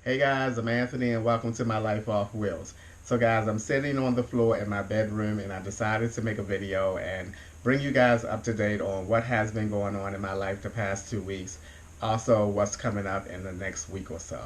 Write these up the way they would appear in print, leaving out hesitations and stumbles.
Hey guys, I'm Anthony and welcome to my life off wheels. So guys, I'm sitting on the floor in my bedroom and I decided to make a video and bring you guys up to date on what has been going on in my life the past 2 weeks. Also, what's coming up in the next week or so.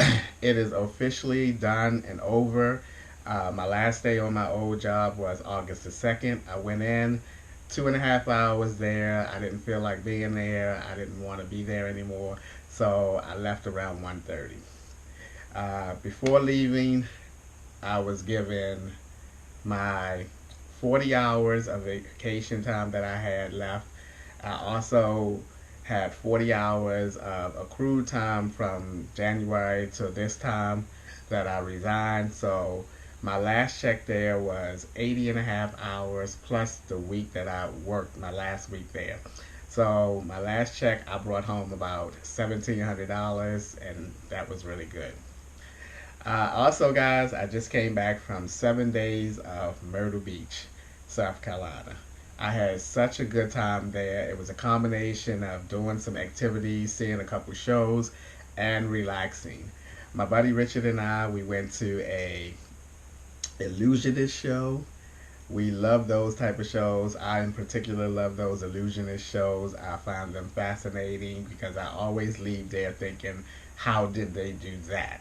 It is officially done and over. My last day on my old job was August the 2nd. I went in 2.5 hours there. I didn't feel like being there. I didn't want to be there anymore. So I left around 1:30. Before leaving, I was given my 40 hours of vacation time that I had left. I also had 40 hours of accrued time from January to this time that I resigned. So my last check there was 80 and a half hours plus the week that I worked my last week there. So my last check, I brought home about $1,700 and that was really good. Also, guys, I just came back from 7 days of Myrtle Beach, South Carolina. I had such a good time there. It was a combination of doing some activities, seeing a couple shows, and relaxing. My buddy Richard and I, we went to a illusionist show. We love those type of shows. I in particular love those illusionist shows. I find them fascinating because I always leave there thinking, how did they do that?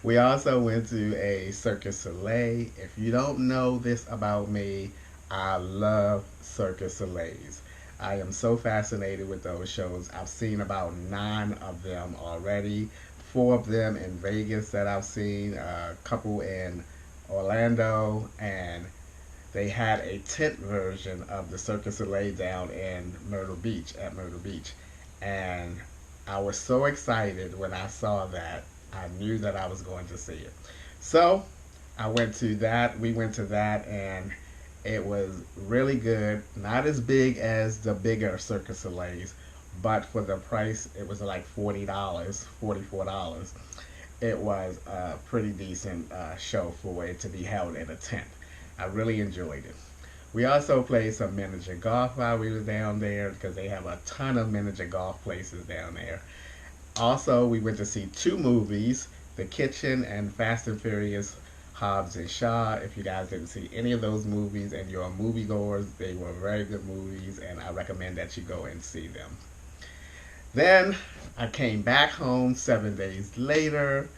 We also went to a Circus Soleil. If you don't know this about me, I love Circus Soleils. I am so fascinated with those shows. I've seen about 9 of them already. 4 of them in Vegas that I've seen, a couple in Orlando, and they had a tent version of the Circus Soleil down in Myrtle Beach, at Myrtle Beach. And I was so excited when I saw that. I knew that I was going to see it. So I went to that. We went to that, and it was really good. Not as big as the bigger Circus Soleils, but for the price, it was like $40, $44. It was a pretty decent show for it to be held in a tent. I really enjoyed it. We also played some miniature golf while we were down there because they have a ton of miniature golf places down there. Also, we went to see 2 movies, The Kitchen and Fast and Furious Hobbs and Shaw. If you guys didn't see any of those movies and you're moviegoers, they were very good movies and I recommend that you go and see them. Then I came back home 7 days later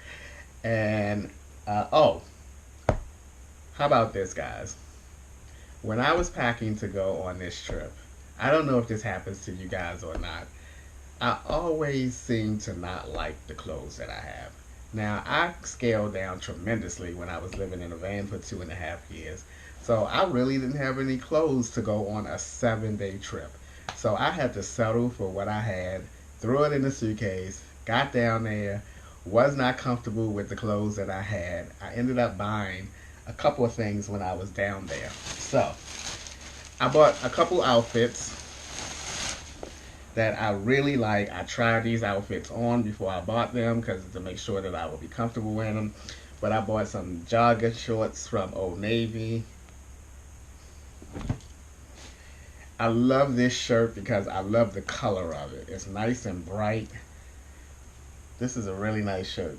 and, oh, how about this, guys? When I was packing to go on this trip, I don't know if this happens to you guys or not. I always seem to not like the clothes that I have. Now, I scaled down tremendously when I was living in a van for 2.5 years. So I really didn't have any clothes to go on a 7 day trip. So I had to settle for what I had, threw it in the suitcase, got down there, was not comfortable with the clothes that I had. I ended up buying a couple of things when I was down there. So I bought a couple outfits that I really like. I tried these outfits on before I bought them because to make sure that I would be comfortable in them. But I bought some jogger shorts from Old Navy. I love this shirt because I love the color of it. It's nice and bright. This is a really nice shirt.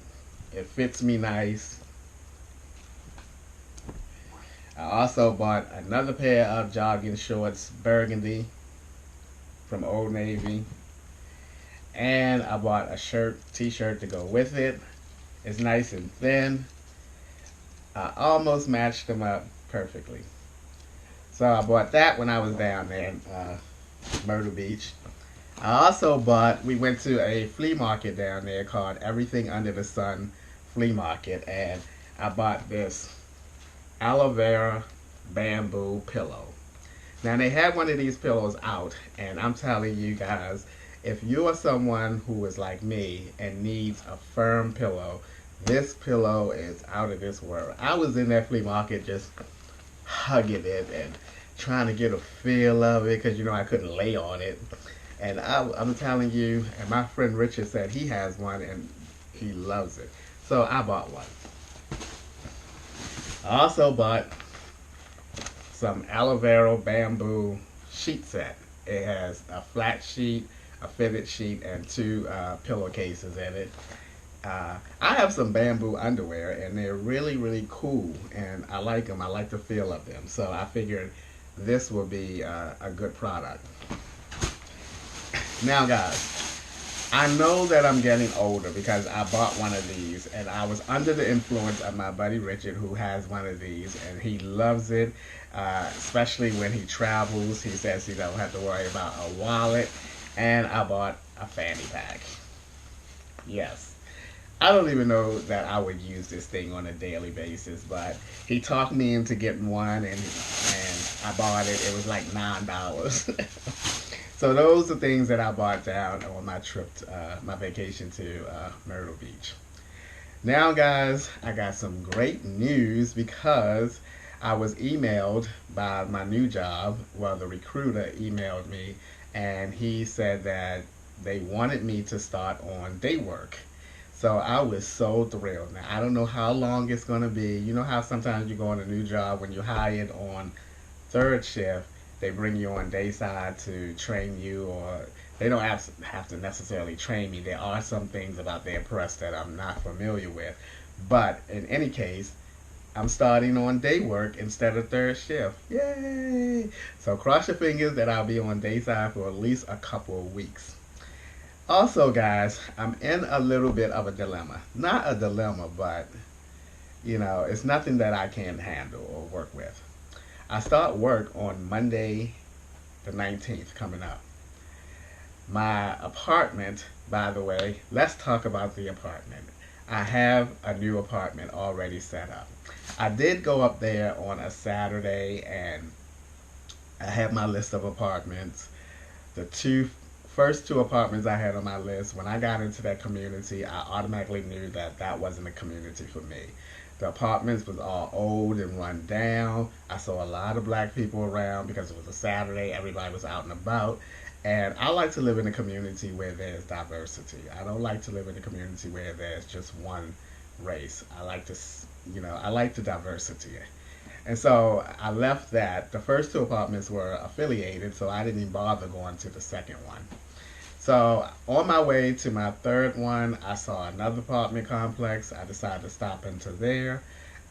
It fits me nice. I also bought another pair of jogging shorts, burgundy, from Old Navy. And I bought a t-shirt to go with it. It's nice and thin. I almost matched them up perfectly. So I bought that when I was down there in Myrtle Beach. I also we went to a flea market down there called Everything Under the Sun Flea Market. And I bought this aloe vera bamboo pillow. Now they had one of these pillows out, and I'm telling you guys, if you are someone who is like me and needs a firm pillow, this pillow is out of this world. I was in that flea market just hugging it and trying to get a feel of it because I couldn't lay on it. And I'm telling you, and my friend Richard said he has one and he loves it. So I bought one. I also bought some aloe vera bamboo sheet set. It has a flat sheet, a fitted sheet, and two pillowcases in it. I have some bamboo underwear, and they're really, really cool, and I like them. I like the feel of them. So I figured this will be a good product. Now, guys, I know that I'm getting older because I bought one of these, and I was under the influence of my buddy Richard, who has one of these, and he loves it, especially when he travels. He says he don't have to worry about a wallet, and I bought a fanny pack. Yes. I don't even know that I would use this thing on a daily basis, but he talked me into getting one, and I bought it. It was like $9. So those are things that I bought down on my trip, my vacation to Myrtle Beach. Now, guys, I got some great news because I was emailed by my new job. Well, the recruiter emailed me, and he said that they wanted me to start on day work. So I was so thrilled. Now, I don't know how long it's going to be. You know how sometimes you go on a new job when you're hired on third shift, they bring you on day side to train you, or they don't have to necessarily train me. There are some things about their press that I'm not familiar with. But in any case, I'm starting on day work instead of third shift. Yay! So cross your fingers that I'll be on day side for at least a couple of weeks. Also, guys, I'm in a little bit of a dilemma. Not a dilemma, but, it's nothing that I can't handle or work with. I start work on Monday the 19th coming up. My apartment, by the way, let's talk about the apartment. I have a new apartment already set up. I did go up there on a Saturday, and I had my list of apartments. The first two apartments I had on my list, when I got into that community, I automatically knew that that wasn't a community for me. The apartments was all old and run down. I saw a lot of black people around because it was a Saturday. Everybody was out and about. And I like to live in a community where there's diversity. I don't like to live in a community where there's just one race. I like the diversity. And so I left that. The first two apartments were affiliated, so I didn't even bother going to the second one. So on my way to my third one, I saw another apartment complex. I decided to stop into there,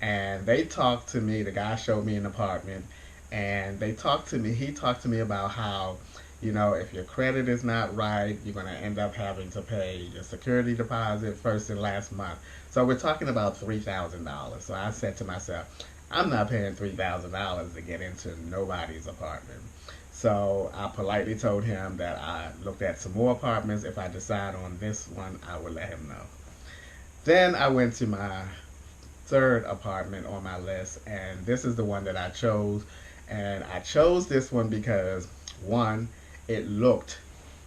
and they talked to me. The guy showed me an apartment, and he talked to me about how, if your credit is not right, you're going to end up having to pay your security deposit first and last month. So we're talking about $3,000. So I said to myself, I'm not paying $3,000 to get into nobody's apartment. So I politely told him that I looked at some more apartments. If I decide on this one, I would let him know. Then I went to my third apartment on my list, and this is the one that I chose. And I chose this one because, one, it looked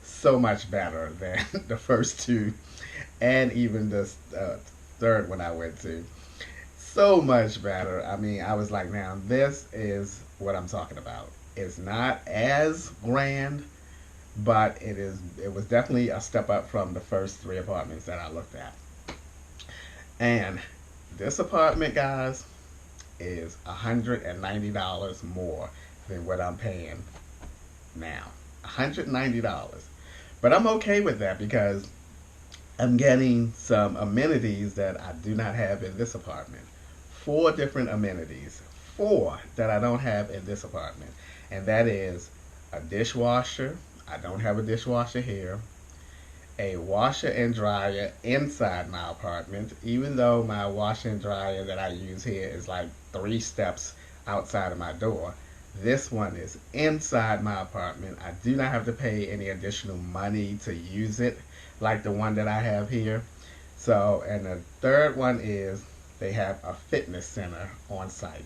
so much better than the first two, and even the third one I went to. So much better. I mean, I was like, now this is what I'm talking about. It's not as grand, but it was definitely a step up from the first three apartments that I looked at. And this apartment, guys, is $190 more than what I'm paying now. $190. But I'm okay with that because I'm getting some amenities that I do not have in this apartment. 4 different amenities. 4 that I don't have in this apartment. And that is a dishwasher. I don't have a dishwasher here. A washer and dryer inside my apartment, even though my washer and dryer that I use here is like 3 steps outside of my door. This one is inside my apartment. I do not have to pay any additional money to use it like the one that I have here. So, and the third one is they have a fitness center on site.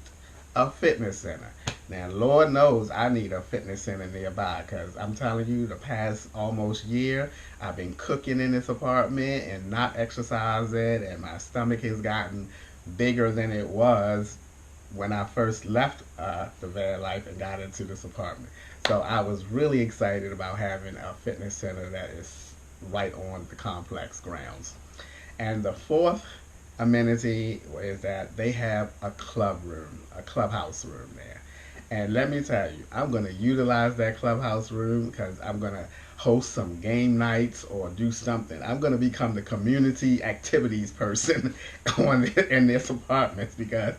A fitness center. Now, Lord knows I need a fitness center nearby because I'm telling you, the past almost year, I've been cooking in this apartment and not exercising, and my stomach has gotten bigger than it was when I first left the van life and got into this apartment. So I was really excited about having a fitness center that is right on the complex grounds. And the fourth amenity is that they have a clubhouse room there. And let me tell you, I'm going to utilize that clubhouse room because I'm going to host some game nights or do something. I'm going to become the community activities person in this apartment because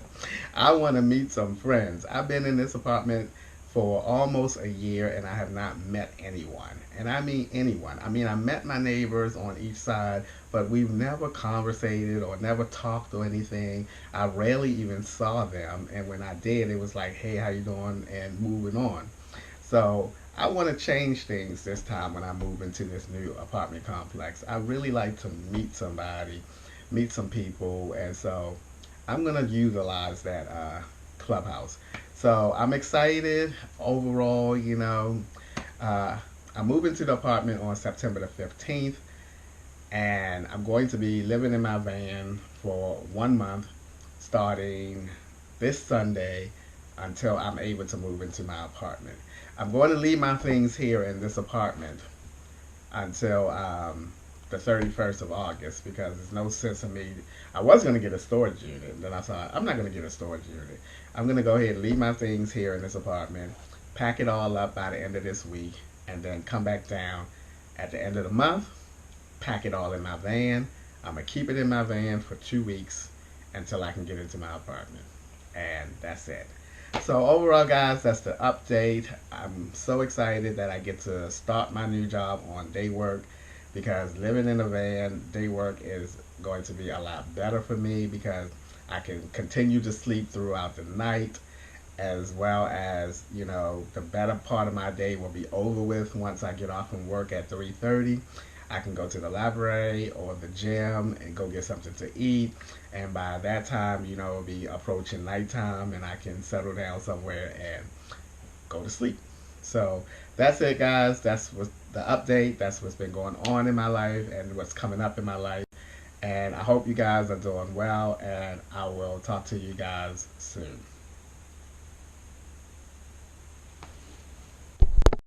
I want to meet some friends. I've been in this apartment for almost a year and I have not met anyone. And I mean anyone. I mean, I met my neighbors on each side, but we've never conversated or never talked or anything. I rarely even saw them. And when I did, it was like, hey, how you doing? And moving on. So I want to change things this time when I move into this new apartment complex. I really like to meet somebody, meet some people, and so I'm gonna utilize that clubhouse. So I'm excited overall. Uh, I'm moving to the apartment on September the 15th, and I'm going to be living in my van for 1 month, starting this Sunday until I'm able to move into my apartment. I'm going to leave my things here in this apartment until the 31st of August because there's no sense in me. I was going to get a storage unit, then I thought, I'm not going to get a storage unit. I'm going to go ahead and leave my things here in this apartment, pack it all up by the end of this week, and then come back down at the end of the month, pack it all in my van. I'm going to keep it in my van for 2 weeks until I can get into my apartment. And that's it. So overall, guys, that's the update. I'm so excited that I get to start my new job on day work because living in a van, day work is going to be a lot better for me because I can continue to sleep throughout the night, as well as, the better part of my day will be over with once I get off from work at 3:30. I can go to the library or the gym and go get something to eat. And by that time, it'll be approaching nighttime and I can settle down somewhere and go to sleep. So that's it, guys. That's what's the update. That's what's been going on in my life and what's coming up in my life. And I hope you guys are doing well, and I will talk to you guys soon.